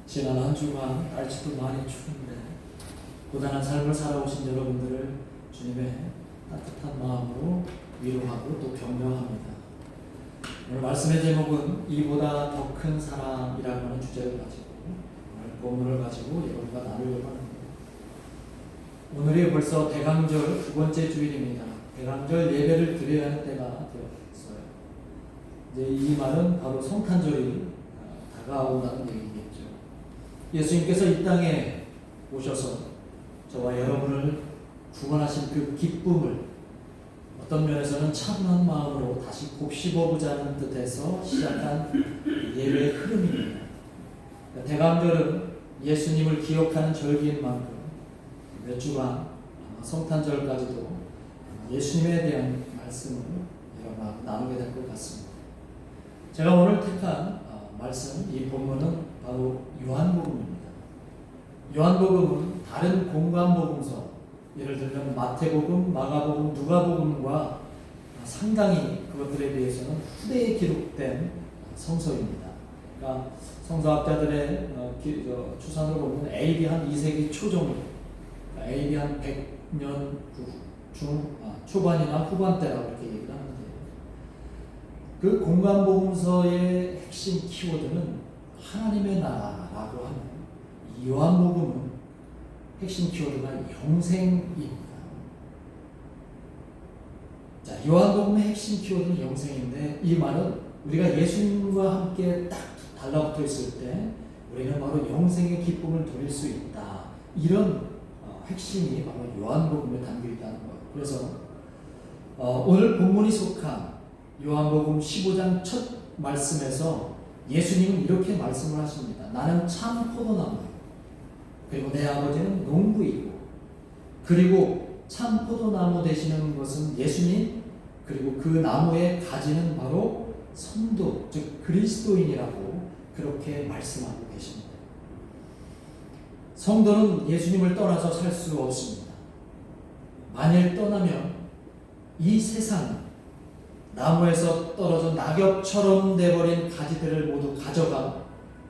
지난 한 주간 날씨도 많이 추운데 고단한 삶을 살아오신 여러분들을 주님의 따뜻한 마음으로 위로하고 또 격려합니다. 오늘 말씀의 제목은 이보다 더 큰 사랑이라고 하는 주제를 가지고 오늘 본문을 가지고 여러분과 나누려고 합니다. 오늘이 벌써 대강절 두 번째 주일입니다. 대강절 예배를 드려야 하는 때가 되었어요. 이제 이 말은 바로 성탄절이 다가온다는 얘기겠죠. 예수님께서 이 땅에 오셔서 저와 여러분을 구원하신 그 기쁨을 어떤 면에서는 차분한 마음으로 다시 곱씹어보자는 뜻에서 시작한 예배의 흐름입니다. 대강절은 예수님을 기억하는 절기인 만큼 몇 주간 성탄절까지도 예수님에 대한 말씀을 여러분하고 나누게 될 것 같습니다. 제가 오늘 택한 말씀, 이 본문은 바로 요한복음입니다. 요한복음은 다른 공관복음서, 예를 들면 마태복음, 마가복음, 누가복음과 상당히 그것들에 비해서는 후대에 기록된 성서입니다. 그러니까 성서학자들의 추산으로 보면 AD 한 2세기 초 정도, AD 한 100년 초반이나 후반대라고 이렇게 얘기를 하는데요. 그 공관복음서의 핵심 키워드는 하나님의 나라라고 하는 이 요한복음은 핵심 키워드가 영생입니다. 자, 요한복음의 핵심 키워드는 영생인데 이 말은 우리가 예수님과 함께 딱 달라붙어 있을 때 우리는 바로 영생의 기쁨을 누릴 수 있다. 이런 핵심이 바로 요한복음에 담겨 있다는 거예요. 그래서 오늘 본문이 속한 요한복음 15장 첫 말씀에서 예수님은 이렇게 말씀을 하십니다. 나는 참 포도나무요. 그리고 내 아버지는 농부이고, 그리고 참 포도나무 되시는 것은 예수님, 그리고 그 나무의 가지는 바로 성도, 즉 그리스도인이라고 그렇게 말씀하고 계십니다. 성도는 예수님을 떠나서 살 수 없습니다. 만일 떠나면 이 세상 나무에서 떨어져 낙엽처럼 돼버린 가지들을 모두 가져가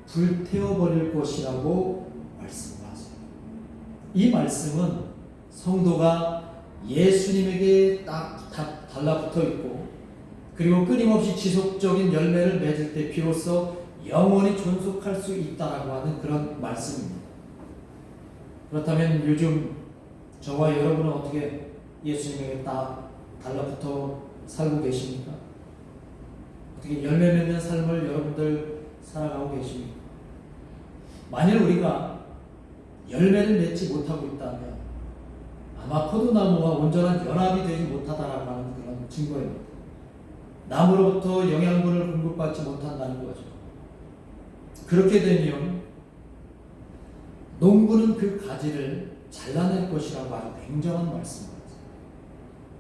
불태워버릴 것이라고 말씀을 하세요. 이 말씀은 성도가 예수님에게 딱 달라붙어 있고, 그리고 끊임없이 지속적인 열매를 맺을 때 비로소 영원히 존속할 수 있다라고 하는 그런 말씀입니다. 그렇다면 요즘 저와 여러분은 어떻게 예수님에게 딱 달라붙어 살고 계십니까? 어떻게 열매 맺는 삶을 여러분들 살아가고 계십니까? 만일 우리가 열매를 맺지 못하고 있다면 아마 포도나무와 온전한 연합이 되지 못하다라고 하는 그런 증거입니다. 나무로부터 영양분을 공급받지 못한다는 거죠. 그렇게 되면 농부는 그 가지를 잘라낼 것이라고 아주 냉정한 말씀입니다.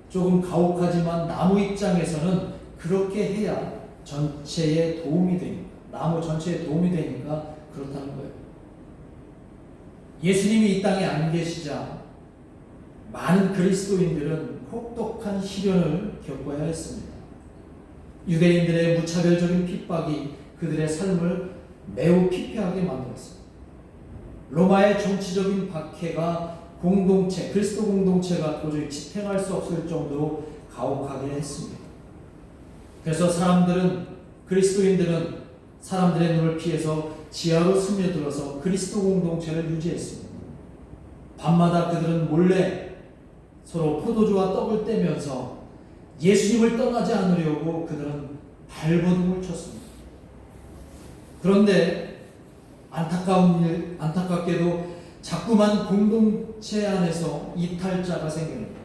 조금 가혹하지만 나무 입장에서는 그렇게 해야 전체에 도움이 되니까, 나무 전체에 도움이 되니까 그렇다는 거예요. 예수님이 이 땅에 안 계시자 많은 그리스도인들은 혹독한 시련을 겪어야 했습니다. 유대인들의 무차별적인 핍박이 그들의 삶을 매우 피폐하게 만들었습니다. 로마의 정치적인 박해가 공동체, 그리스도 공동체가 도저히 지탱할 수 없을 정도로 가혹하게 했습니다. 그래서 그리스도인들은 사람들의 눈을 피해서 지하로 스며들어서 그리스도 공동체를 유지했습니다. 밤마다 그들은 몰래 서로 포도주와 떡을 떼면서 예수님을 떠나지 않으려고 그들은 발버둥을 쳤습니다. 그런데 안타깝게도 자꾸만 공동체 안에서 이탈자가 생깁니다.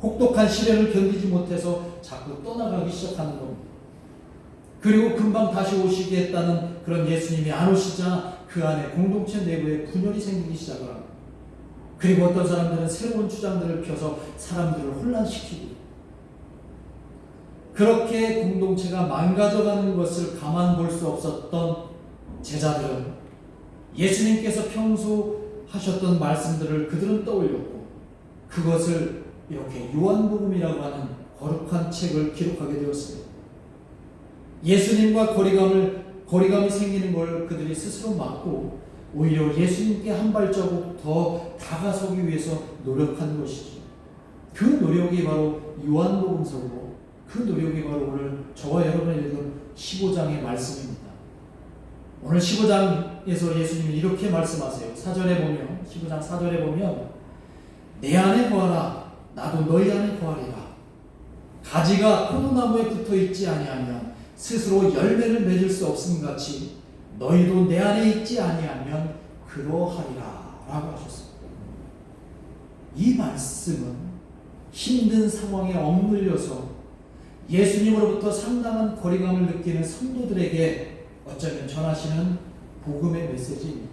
혹독한 시련을 견디지 못해서 자꾸 떠나가기 시작하는 겁니다. 그리고 금방 다시 오시겠다는 그런 예수님이 안 오시자 그 안에 공동체 내부에 분열이 생기기 시작을 합니다. 그리고 어떤 사람들은 새로운 주장들을 펴서 사람들을 혼란시키고, 그렇게 공동체가 망가져가는 것을 가만 볼 수 없었던 제자들은 예수님께서 평소 하셨던 말씀들을 그들은 떠올렸고, 그것을 이렇게 요한복음이라고 하는 거룩한 책을 기록하게 되었습니다. 예수님과 거리감을 거리감이 생기는 걸 그들이 스스로 막고 오히려 예수님께 한 발자국 더 다가서기 위해서 노력한 것이죠. 그 노력이 바로 요한복음서고 그 노력이 바로 오늘 저와 여러분이 읽은 15장의 말씀입니다. 오늘 15장에서 예수님이 이렇게 말씀하세요. 4절에 보면 15장 4절에 보면 내 안에 거하라 나도 너희 안에 거하리라. 가지가 포도나무에 붙어 있지 아니하면 스스로 열매를 맺을 수 없음 같이 너희도 내 안에 있지 아니하면 그러하리라 라고 하셨습니다. 이 말씀은 힘든 상황에 억눌려서 예수님으로부터 상당한 거리감을 느끼는 성도들에게 어쩌면 전하시는 복음의 메시지입니다.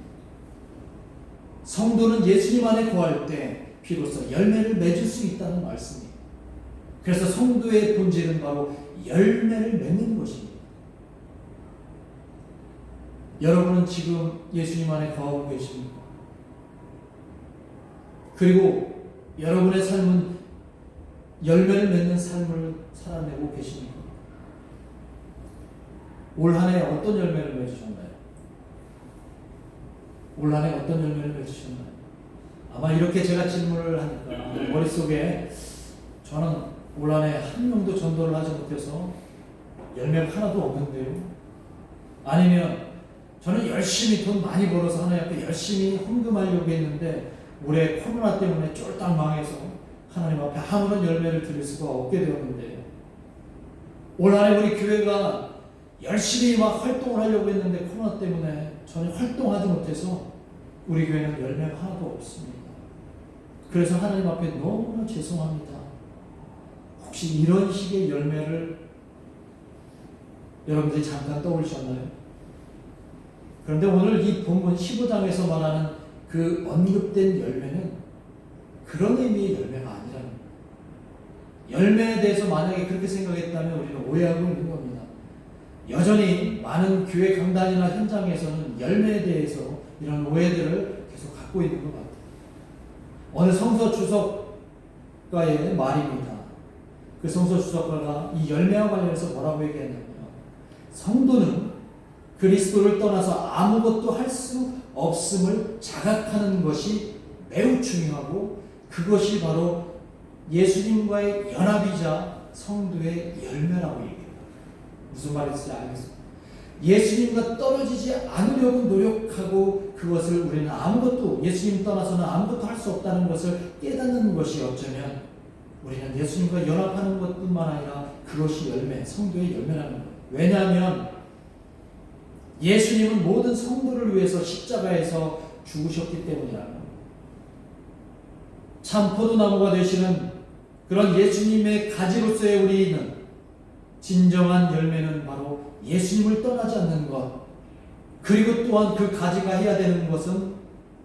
성도는 예수님 안에 거할 때 비로소 열매를 맺을 수 있다는 말씀입니다. 그래서 성도의 본질은 바로 열매를 맺는 것입니다. 여러분은 지금 예수님 안에 거하고 계십니까? 그리고 여러분의 삶은 열매를 맺는 삶을 살아내고 계십니까? 올 한 해 어떤 열매를 맺으셨나요? 올 한 해 어떤 열매를 맺으셨나요? 아마 이렇게 제가 질문을 하니까 머릿속에 저는 올 한 해 한 명도 전도를 하지 못해서 열매가 하나도 없는데요. 아니면 저는 열심히 돈 많이 벌어서 하나님 앞에 열심히 헌금하려고 했는데 올해 코로나 때문에 쫄딱 망해서 하나님 앞에 아무런 열매를 드릴 수가 없게 되었는데 올 한 해 우리 교회가 열심히 막 활동을 하려고 했는데 코로나 때문에 전혀 활동하지 못해서 우리 교회는 열매가 하나도 없습니다. 그래서 하나님 앞에 너무나 죄송합니다. 혹시 이런 식의 열매를 여러분들이 잠깐 떠올리셨나요? 그런데 오늘 이 본문 15장에서 말하는 그 언급된 열매는 그런 의미의 열매가 아니라는 거예요. 열매에 대해서 만약에 그렇게 생각했다면 우리는 오해하고 있는 겁니다. 여전히 많은 교회 강단이나 현장에서는 열매에 대해서 이런 오해들을 계속 갖고 있는 것 같아요. 어느 성서 주석가의 말입니다. 그 성서 주석가가 이 열매와 관련해서 뭐라고 얘기했냐면 성도는 그리스도를 떠나서 아무것도 할 수 없음을 자각하는 것이 매우 중요하고 그것이 바로 예수님과의 연합이자 성도의 열매라고 얘기합니다. 무슨 말인지 알겠습니다. 예수님과 떨어지지 않으려고 노력하고 그것을 우리는 아무것도 예수님 떠나서는 아무것도 할 수 없다는 것을 깨닫는 것이 어쩌면 우리는 예수님과 연합하는 것뿐만 아니라 그것이 열매, 성도의 열매라는 거예요. 왜냐하면 예수님은 모든 성도를 위해서 십자가에서 죽으셨기 때문이라는 거예요. 참 포도나무가 되시는 그런 예수님의 가지로서의 우리는 진정한 열매는 바로 예수님을 떠나지 않는 것, 그리고 또한 그 가지가 해야 되는 것은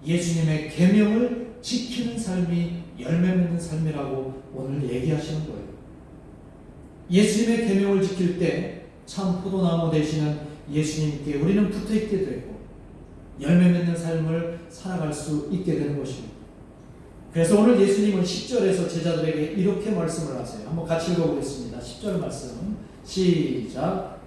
예수님의 계명을 지키는 삶이 열매 맺는 삶이라고 오늘 얘기하시는 거예요. 예수님의 계명을 지킬 때 참 포도나무 되시는 예수님께 우리는 붙어있게 되고 열매 맺는 삶을 살아갈 수 있게 되는 것입니다. 그래서 오늘 예수님은 10절에서 제자들에게 이렇게 말씀을 하세요. 한번 같이 읽어보겠습니다. 10절 말씀 시작.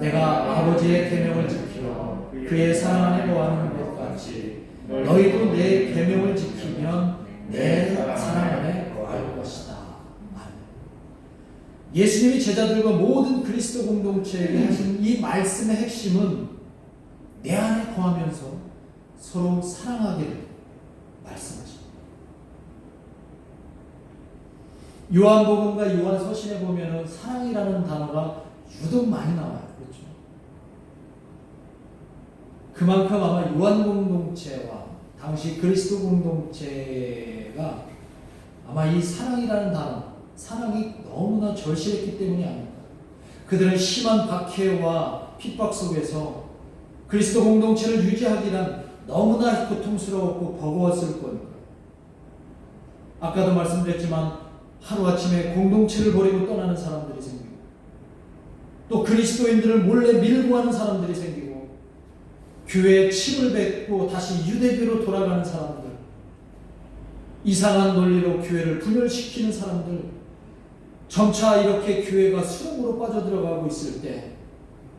내가 아버지의 계명을 지키며 그의 사랑 안에 거하는 것 같이 너희도 내 계명을 지키면 내 사랑 안에 거할 것이다. 예수님이 제자들과 모든 그리스도 공동체에게 하신 이 말씀의 핵심은 내 안에 거하면서 서로 사랑하기를 말씀하십니다. 요한복음과 요한서신에 보면 사랑이라는 단어가 유독 많이 나와요. 그렇죠? 그만큼 아마 요한 공동체와 당시 그리스도 공동체가 아마 이 사랑이라는 단어, 사랑이 너무나 절실했기 때문이 아닐까. 그들은 심한 박해와 핍박 속에서 그리스도 공동체를 유지하기란 너무나 고통스러웠고 버거웠을 겁니다. 아까도 말씀드렸지만 하루아침에 공동체를 버리고 떠나는 사람들이 생기고 또 그리스도인들을 몰래 밀고 하는 사람들이 생기고 교회에 침을 뱉고 다시 유대교로 돌아가는 사람들, 이상한 논리로 교회를 분열시키는 사람들, 점차 이렇게 교회가 수렁으로 빠져들어가고 있을 때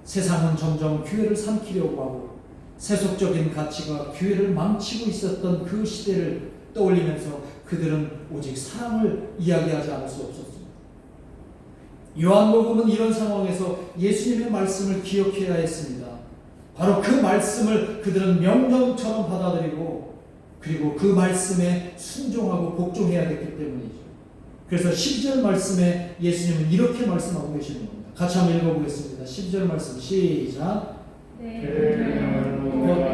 세상은 점점 교회를 삼키려고 하고 세속적인 가치가 교회를 망치고 있었던 그 시대를 떠올리면서 그들은 오직 사랑을 이야기하지 않을 수 없었습니다. 요한복음은 이런 상황에서 예수님의 말씀을 기억해야 했습니다. 바로 그 말씀을 그들은 명령처럼 받아들이고 그리고 그 말씀에 순종하고 복종해야 됐기 때문이죠. 그래서 12절 말씀에 예수님은 이렇게 말씀하고 계시는 겁니다. 같이 한번 읽어보겠습니다. 12절 말씀 시작.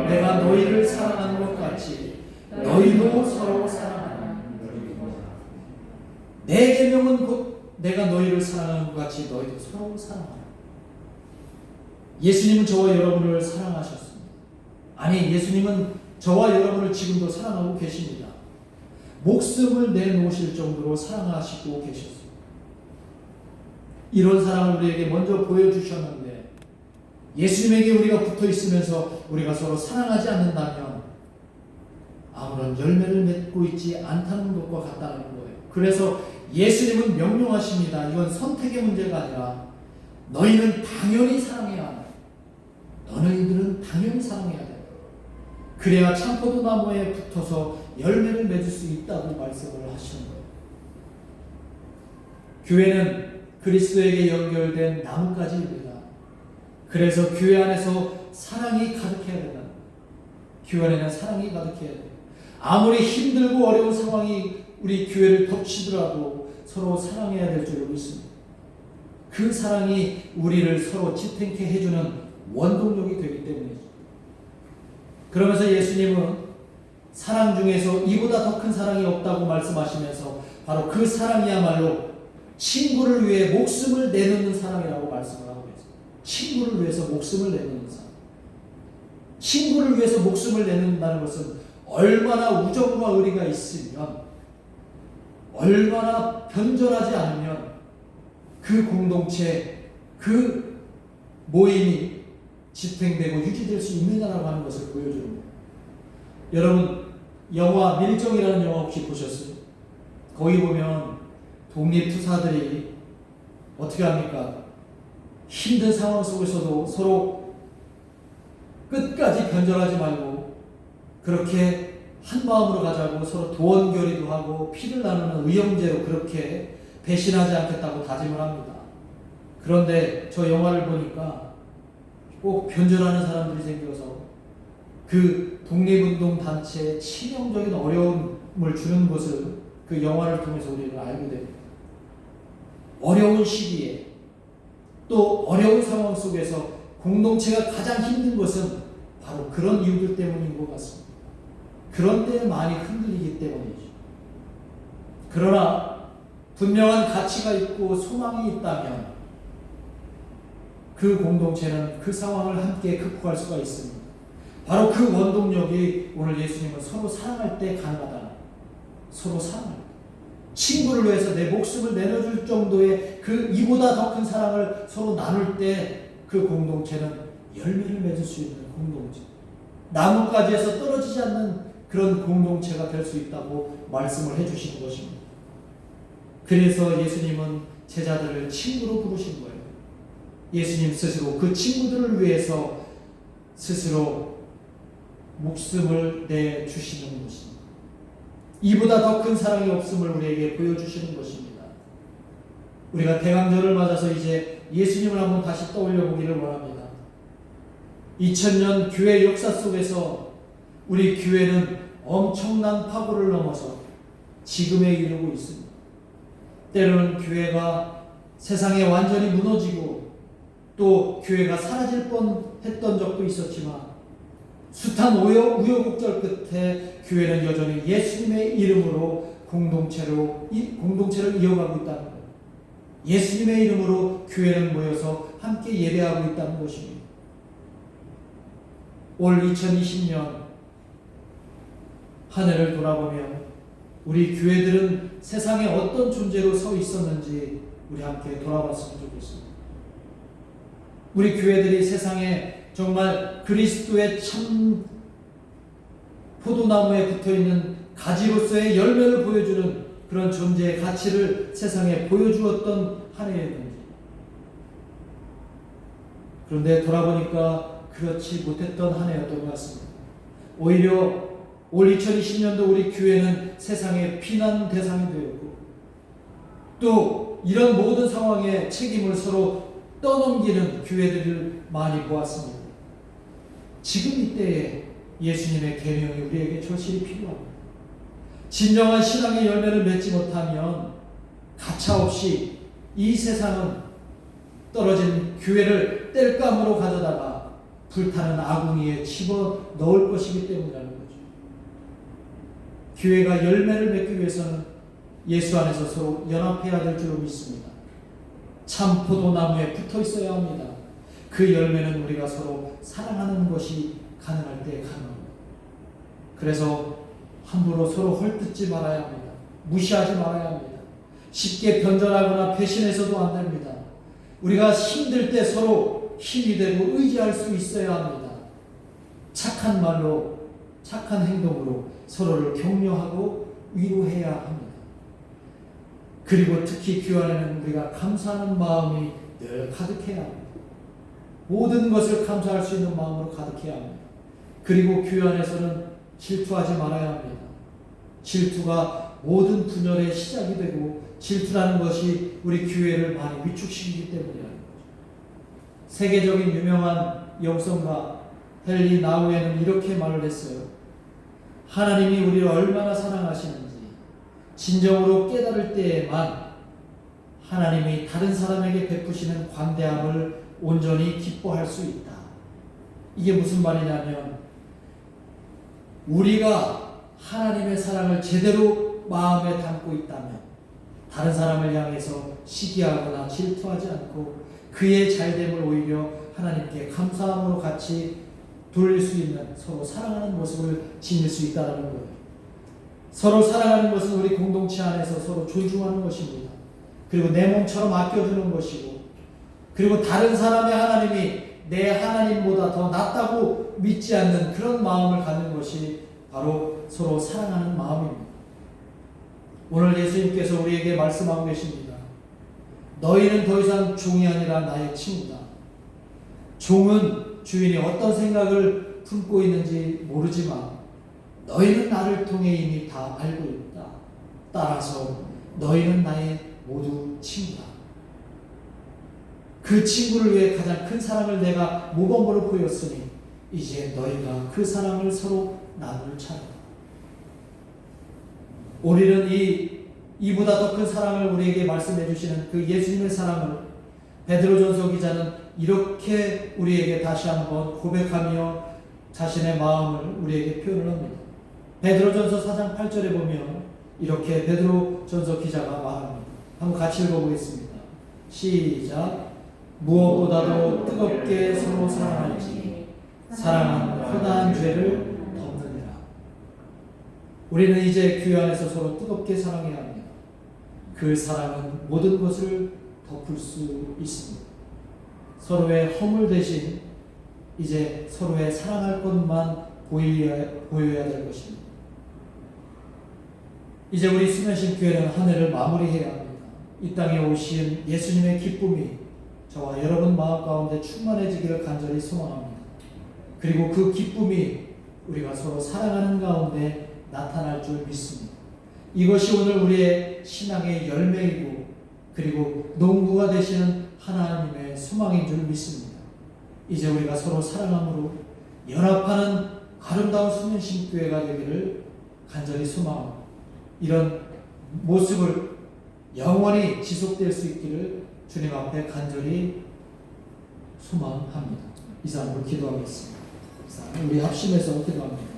내가 너희를 사랑하는 것 같이 너희도 서로 사랑하라. 내 계명은 곧 내가 너희를 사랑하는 것 같이 너희도 서로 사랑하라. 예수님은 저와 여러분을 사랑하셨습니다. 아니, 예수님은 저와 여러분을 지금도 사랑하고 계십니다. 목숨을 내놓으실 정도로 사랑하시고 계셨습니다. 이런 사랑을 우리에게 먼저 보여주셨는데 예수님에게 우리가 붙어 있으면서 우리가 서로 사랑하지 않는다면 아무런 열매를 맺고 있지 않다는 것과 같다는 거예요. 그래서 예수님은 명령하십니다. 이건 선택의 문제가 아니라 너희는 당연히 사랑해야 한다. 너희들은 당연히 사랑해야 된다. 그래야 참포도 나무에 붙어서 열매를 맺을 수 있다고 말씀을 하시는 거예요. 교회는 그리스도에게 연결된 나뭇가지입니다. 그래서 교회 안에서 사랑이 가득해야 된다. 교회 안에는 사랑이 가득해야 돼요. 아무리 힘들고 어려운 상황이 우리 교회를 덮치더라도 서로 사랑해야 될 줄 믿습니다. 그 사랑이 우리를 서로 지탱케 해주는 원동력이 되기 때문이죠. 그러면서 예수님은 사랑 중에서 이보다 더 큰 사랑이 없다고 말씀하시면서 바로 그 사랑이야말로 친구를 위해 목숨을 내놓는 사랑이라고 말씀을 하고 있습니다. 친구를 위해서 목숨을 내놓는 사랑. 친구를 위해서 목숨을 내놓는다는 것은 얼마나 우정과 의리가 있으면, 얼마나 변절하지 않으면 그 공동체, 그 모임이 지탱되고 유지될 수 있느냐라고 하는 것을 보여주는 거예요. 여러분, 영화 밀정이라는 영화 혹시 보셨어요? 거기 보면 독립투사들이 어떻게 합니까? 힘든 상황 속에서도 서로 끝까지 변절하지 말고 그렇게 한 마음으로 가자고 서로 도원결의도 하고 피를 나누는 의형제로 그렇게 배신하지 않겠다고 다짐을 합니다. 그런데 저 영화를 보니까 꼭 변절하는 사람들이 생겨서 그 독립운동 단체에 치명적인 어려움을 주는 것을 그 영화를 통해서 우리는 알게 됩니다. 어려운 시기에 또 어려운 상황 속에서 공동체가 가장 힘든 것은 바로 그런 이유들 때문인 것 같습니다. 그런 데 많이 흔들리기 때문이죠. 그러나 분명한 가치가 있고 소망이 있다면 그 공동체는 그 상황을 함께 극복할 수가 있습니다. 바로 그 원동력이 오늘 예수님은 서로 사랑할 때 가능하다. 서로 사랑할 때. 친구를 위해서 내 목숨을 내려줄 정도의 그 이보다 더 큰 사랑을 서로 나눌 때 그 공동체는 열매를 맺을 수 있는 공동체. 나뭇가지에서 떨어지지 않는 그런 공동체가 될 수 있다고 말씀을 해주시는 것입니다. 그래서 예수님은 제자들을 친구로 부르신 거예요. 예수님 스스로 그 친구들을 위해서 스스로 목숨을 내주시는 것입니다. 이보다 더 큰 사랑이 없음을 우리에게 보여주시는 것입니다. 우리가 대강절을 맞아서 이제 예수님을 한번 다시 떠올려 보기를 원합니다. 2000년 교회 역사 속에서 우리 교회는 엄청난 파고를 넘어서 지금에 이르고 있습니다. 때로는 교회가 세상에 완전히 무너지고 또 교회가 사라질 뻔했던 적도 있었지만 숱한 우여곡절 끝에 교회는 여전히 예수님의 이름으로 공동체를 이어가고 있다는 것. 예수님의 이름으로 교회는 모여서 함께 예배하고 있다는 것입니다. 올 2020년 한 해를 돌아보면 우리 교회들은 세상에 어떤 존재로 서 있었는지 우리 함께 돌아봤으면 좋겠습니다. 우리 교회들이 세상에 정말 그리스도의 참 포도나무에 붙어있는 가지로서의 열매를 보여주는 그런 존재의 가치를 세상에 보여주었던 한 해였는지, 그런데 돌아보니까 그렇지 못했던 한 해였던 것 같습니다. 오히려 올 2020년도 우리 교회는 세상의 피난 대상이 되었고 또 이런 모든 상황에 책임을 서로 떠넘기는 교회들을 많이 보았습니다. 지금 이때에 예수님의 계명이 우리에게 절실히 필요합니다. 진정한 신앙의 열매를 맺지 못하면 가차없이 이 세상은 떨어진 교회를 땔감으로 가져다가 불타는 아궁이에 집어 넣을 것이기 때문이라는 거죠. 교회가 열매를 맺기 위해서는 예수 안에서 서로 연합해야 될 줄 믿습니다. 참 포도나무에 붙어 있어야 합니다. 그 열매는 우리가 서로 사랑하는 것이 가능할 때 가능합니다. 그래서 함부로 서로 헐뜯지 말아야 합니다. 무시하지 말아야 합니다. 쉽게 변절하거나 배신해서도 안 됩니다. 우리가 힘들 때 서로 힘이 되고 의지할 수 있어야 합니다. 착한 말로, 착한 행동으로 서로를 격려하고 위로해야 합니다. 그리고 특히 교회 안에는 우리가 감사하는 마음이 늘 가득해야 합니다. 모든 것을 감사할 수 있는 마음으로 가득해야 합니다. 그리고 교회 안에서는 질투하지 말아야 합니다. 질투가 모든 분열의 시작이 되고 질투라는 것이 우리 교회를 많이 위축시키기 때문이라는 거죠. 세계적인 유명한 영성가 헨리 나우에는 이렇게 말을 했어요. 하나님이 우리를 얼마나 사랑하시는지 진정으로 깨달을 때에만 하나님이 다른 사람에게 베푸시는 관대함을 온전히 기뻐할 수 있다. 이게 무슨 말이냐면 우리가 하나님의 사랑을 제대로 마음에 담고 있다면 다른 사람을 향해서 시기하거나 질투하지 않고 그의 잘됨을 오히려 하나님께 감사함으로 같이 돌릴 수 있는 서로 사랑하는 모습을 지닐 수 있다는 거예요. 서로 사랑하는 것은 우리 공동체 안에서 서로 존중하는 것입니다. 그리고 내 몸처럼 아껴주는 것이고 그리고 다른 사람의 하나님이 내 하나님보다 더 낫다고 믿지 않는 그런 마음을 갖는 것이 바로 서로 사랑하는 마음입니다. 오늘 예수님께서 우리에게 말씀하고 계십니다. 너희는 더 이상 종이 아니라 나의 친구다. 종은 주인이 어떤 생각을 품고 있는지 모르지만 너희는 나를 통해 이미 다 알고 있다. 따라서 너희는 나의 모두 친구다. 그 친구를 위해 가장 큰 사랑을 내가 모범으로 보였으니 이제 너희가 그 사랑을 서로 나눌 차례다. 우리는 이보다 더 큰 사랑을 우리에게 말씀해 주시는 그 예수님의 사랑을 베드로전서 기자는 이렇게 우리에게 다시 한번 고백하며 자신의 마음을 우리에게 표현을 합니다. 베드로전서 4장 8절에 보면 이렇게 베드로전서 기자가 말합니다. 한번 같이 읽어보겠습니다. 시작. 무엇보다도 뜨겁게 서로 사랑할지 사랑은 허다한 죄를 덮느니라. 우리는 이제 교회 안에서 서로 뜨겁게 사랑해야 합니다. 그 사랑은 모든 것을 덮을 수 있습니다. 서로의 허물 대신 이제 서로의 사랑할 것만 보여야 될 것입니다. 이제 우리 수면신 교회는 한 해를 마무리해야 합니다. 이 땅에 오신 예수님의 기쁨이 저와 여러분 마음 가운데 충만해지기를 간절히 소망합니다. 그리고 그 기쁨이 우리가 서로 사랑하는 가운데 나타날 줄 믿습니다. 이것이 오늘 우리의 신앙의 열매이고 그리고 농부가 되시는 하나님의 소망인 줄 믿습니다. 이제 우리가 서로 사랑함으로 연합하는 아름다운 수면신 교회가 되기를 간절히 소망합니다. 이런 모습을 영원히 지속될 수 있기를 주님 앞에 간절히 소망합니다. 이상으로 기도하겠습니다. 우리 합심해서 기도합니다.